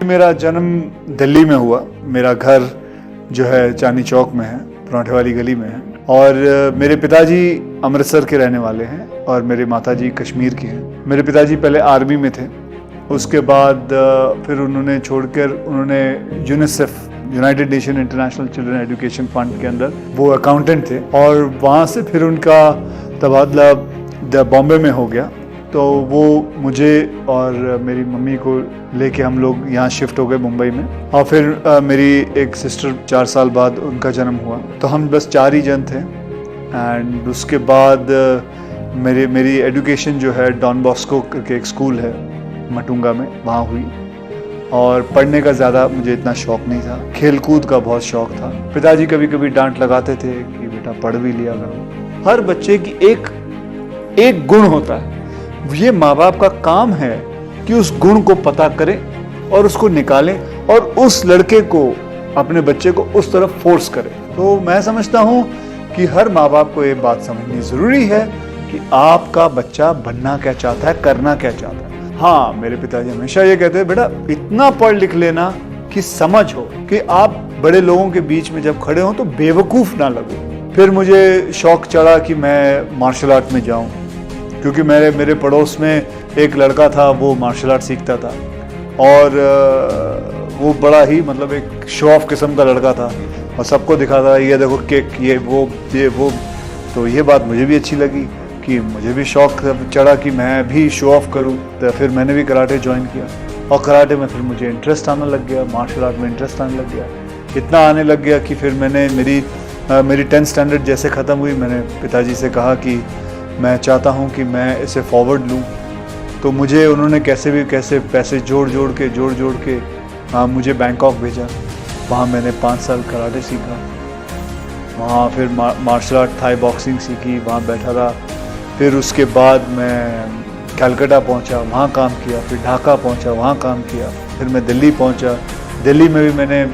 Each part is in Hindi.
मेरा जन्म दिल्ली में हुआ। मेरा घर जो है चांदनी चौक में है, पराठे वाली गली में है। और मेरे पिताजी अमृतसर के रहने वाले हैं और मेरी माताजी कश्मीर की हैं। मेरे पिताजी पहले आर्मी में थे, उसके बाद फिर उन्होंने छोड़कर उन्होंने UNICEF, United nation international children education fund के अंदर वो अकाउंटेंट थे और वहाँ से फिर उनका तबादला बॉम्बे में हो गया। तो वो मुझे और मेरी मम्मी को लेके हम लोग यहाँ शिफ्ट हो गए मुंबई में। और फिर मेरी एक सिस्टर 4 साल बाद उनका जन्म हुआ, तो हम बस 4 ही जन थे। एंड उसके बाद मेरी एजुकेशन जो है डॉन बॉस्को करके एक स्कूल है मटुंगा में, वहाँ हुई। और पढ़ने का ज़्यादा मुझे इतना शौक़ नहीं था, खेल कूद का बहुत शौक़ था। पिताजी कभी कभी डांट लगाते थे कि बेटा पढ़ भी लिया करो। हर बच्चे की एक गुण होता है, ये माँ बाप का काम है कि उस गुण को पता करें और उसको निकालें और उस लड़के को, अपने बच्चे को उस तरफ फोर्स करें। तो मैं समझता हूँ कि हर माँ बाप को ये बात समझनी ज़रूरी है कि आपका बच्चा बनना क्या चाहता है, करना क्या चाहता है। हाँ, मेरे पिताजी हमेशा ये कहते हैं बेटा इतना पढ़ लिख लेना कि समझ हो कि आप बड़े लोगों के बीच में जब खड़े हो तो बेवकूफ़ ना लगो। फिर मुझे शौक़ चढ़ा कि मैं मार्शल आर्ट में जाऊँ, क्योंकि मेरे पड़ोस में एक लड़का था, वो मार्शल आर्ट सीखता था और वो बड़ा ही मतलब एक शो ऑफ किस्म का लड़का था और सबको दिखाता था ये देखो किक, ये वो। तो ये बात मुझे भी अच्छी लगी कि मुझे भी शौक़ चढ़ा कि मैं भी शो ऑफ करूं। तो फिर मैंने भी कराटे ज्वाइन किया और कराटे में फिर मुझे इंटरेस्ट आने लग गया, मार्शल आर्ट में इंटरेस्ट आने लग गया। इतना आने लग गया कि फिर मैंने मेरी 10th स्टैंडर्ड जैसे ख़त्म हुई, मैंने पिताजी से कहा कि मैं चाहता हूं कि मैं इसे फॉरवर्ड लूं। तो मुझे उन्होंने कैसे पैसे जोड़ जोड़ के मुझे बैंकॉक भेजा। वहाँ मैंने 5 साल कराटे सीखा, वहाँ फिर मार्शल आर्ट, थाई बॉक्सिंग सीखी, वहाँ बैठा रहा। फिर उसके बाद मैं कलकत्ता पहुँचा, वहाँ काम किया। फिर ढाका पहुँचा, वहाँ काम किया। फिर मैं दिल्ली पहुँचा, दिल्ली में भी मैंने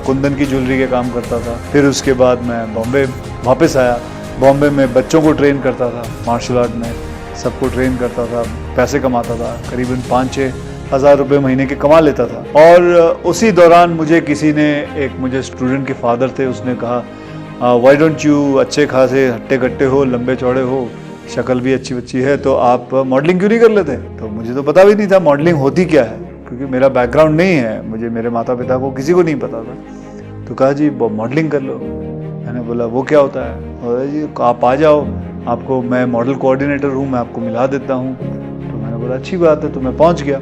कुंदन की ज्वेलरी के काम करता था। फिर उसके बाद मैं बॉम्बे वापस आया। बॉम्बे में बच्चों को ट्रेन करता था, मार्शल आर्ट में सबको ट्रेन करता था, पैसे कमाता था, करीबन 5-6 हज़ार रुपये महीने के कमा लेता था। और उसी दौरान मुझे किसी ने, मुझे स्टूडेंट के फादर थे, उसने कहा व्हाई डोंट यू, अच्छे खासे हट्टे कट्टे हो, लंबे चौड़े हो, शक्ल भी अच्छी है, तो आप मॉडलिंग क्यों नहीं कर लेते। तो मुझे तो पता भी नहीं था मॉडलिंग होती क्या है, क्योंकि मेरा बैकग्राउंड नहीं है, मुझे मेरे माता पिता को किसी को नहीं पता था। तो कहा जी मॉडलिंग कर लो। मैंने बोला वो क्या होता है। और जी आप आ जाओ, आपको मैं मॉडल कोऑर्डिनेटर हूँ, मैं आपको मिला देता हूँ। तो मैंने बोला अच्छी बात है। तो मैं पहुँच गया।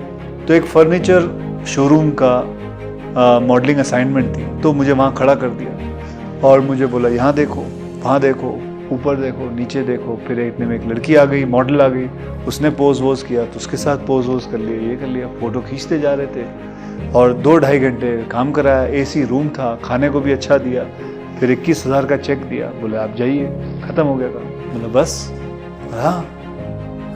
तो एक फर्नीचर शोरूम का मॉडलिंग असाइनमेंट थी, तो मुझे वहाँ खड़ा कर दिया और मुझे बोला यहाँ देखो, वहाँ देखो, ऊपर देखो, नीचे देखो। फिर एक लड़की आ गई, मॉडल आ गई, उसने पोज वोज किया, तो उसके साथ पोज वोज कर लिया, ये कर लिया। फ़ोटो खींचते जा रहे थे और 2-2.5 घंटे काम कराया। AC रूम था, खाने को भी अच्छा दिया। फिर 21,000 का चेक दिया, बोले आप जाइए, ख़त्म हो गया काम। बोला बस। हाँ,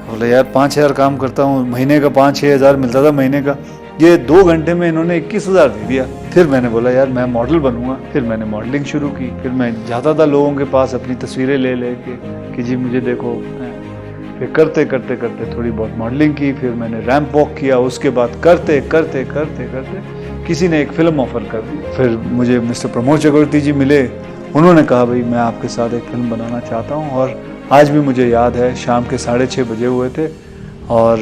बोले यार 5,000 काम करता हूँ, महीने का 5-6 हज़ार मिलता था महीने का, ये 2 घंटे में इन्होंने 21,000 दे दिया। फिर मैंने बोला यार मैं मॉडल बनूंगा। फिर मैंने मॉडलिंग शुरू की। फिर मैं जाता था लोगों के पास अपनी तस्वीरें ले के कि जी मुझे देखो। फिर करते थोड़ी बहुत मॉडलिंग की। फिर मैंने रैंप वॉक किया। उसके बाद करते किसी ने एक फिल्म ऑफर कर दी। फिर मुझे मिस्टर प्रमोद चक्रवर्ती जी मिले, उन्होंने कहा भाई मैं आपके साथ एक फिल्म बनाना चाहता हूँ। और आज भी मुझे याद है, शाम के 6:30 बजे हुए थे और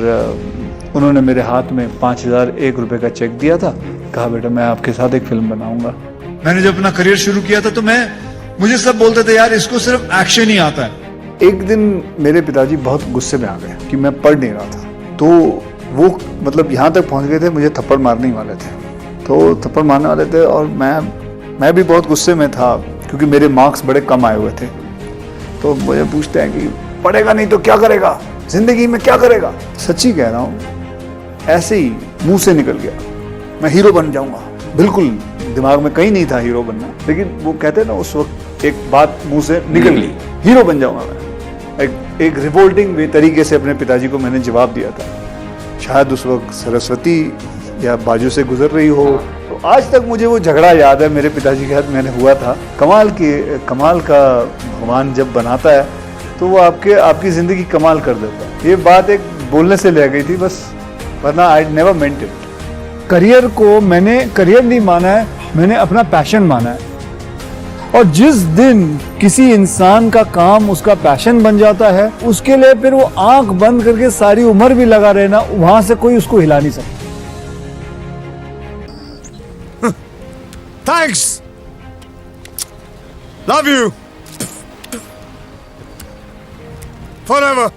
उन्होंने मेरे हाथ में 5,001 रुपये का चेक दिया था। कहा बेटा मैं आपके साथ एक फिल्म बनाऊंगा। मैंने जब अपना करियर शुरू किया था तो मुझे सब बोलते थे यार इसको सिर्फ एक्शन ही आता है। एक दिन मेरे पिताजी बहुत गुस्से में आ गए कि मैं पढ़ नहीं रहा था। तो वो मतलब यहाँ तक पहुँच गए थे, मुझे थप्पड़ मारने वाले थे। तो थप्पड़ मारने वाले थे और मैं भी बहुत गुस्से में था, क्योंकि मेरे मार्क्स बड़े कम आए हुए थे। तो मुझे पूछते हैं कि पढ़ेगा नहीं तो क्या करेगा, जिंदगी में क्या करेगा। सच्ची कह रहा हूँ, ऐसे ही मुंह से निकल गया मैं हीरो बन जाऊंगा। बिल्कुल दिमाग में कहीं नहीं था हीरो बनना, लेकिन वो कहते ना उस वक्त एक बात मुंह से निकल गई, हीरो बन जाऊंगा मैं। एक रिवोल्टिंग वे तरीके से अपने पिताजी को मैंने जवाब दिया था। शायद उस वक्त सरस्वती या बाजू से गुजर रही हो। तो आज तक मुझे वो झगड़ा याद है, मेरे पिताजी के साथ मैंने हुआ था। कमाल का भगवान जब बनाता है तो वो आपकी ज़िंदगी कमाल कर देता है। ये बात एक बोलने से ले गई थी बस, वरना I never meant it. Career को मैंने करियर नहीं माना है, मैंने अपना पैशन माना है। और जिस दिन किसी इंसान का काम उसका पैशन बन जाता है, उसके लिए फिर वो आंख बंद करके सारी उम्र भी लगा रहना, वहां से कोई उसको हिला नहीं सकता। Thanks. Love you. Forever.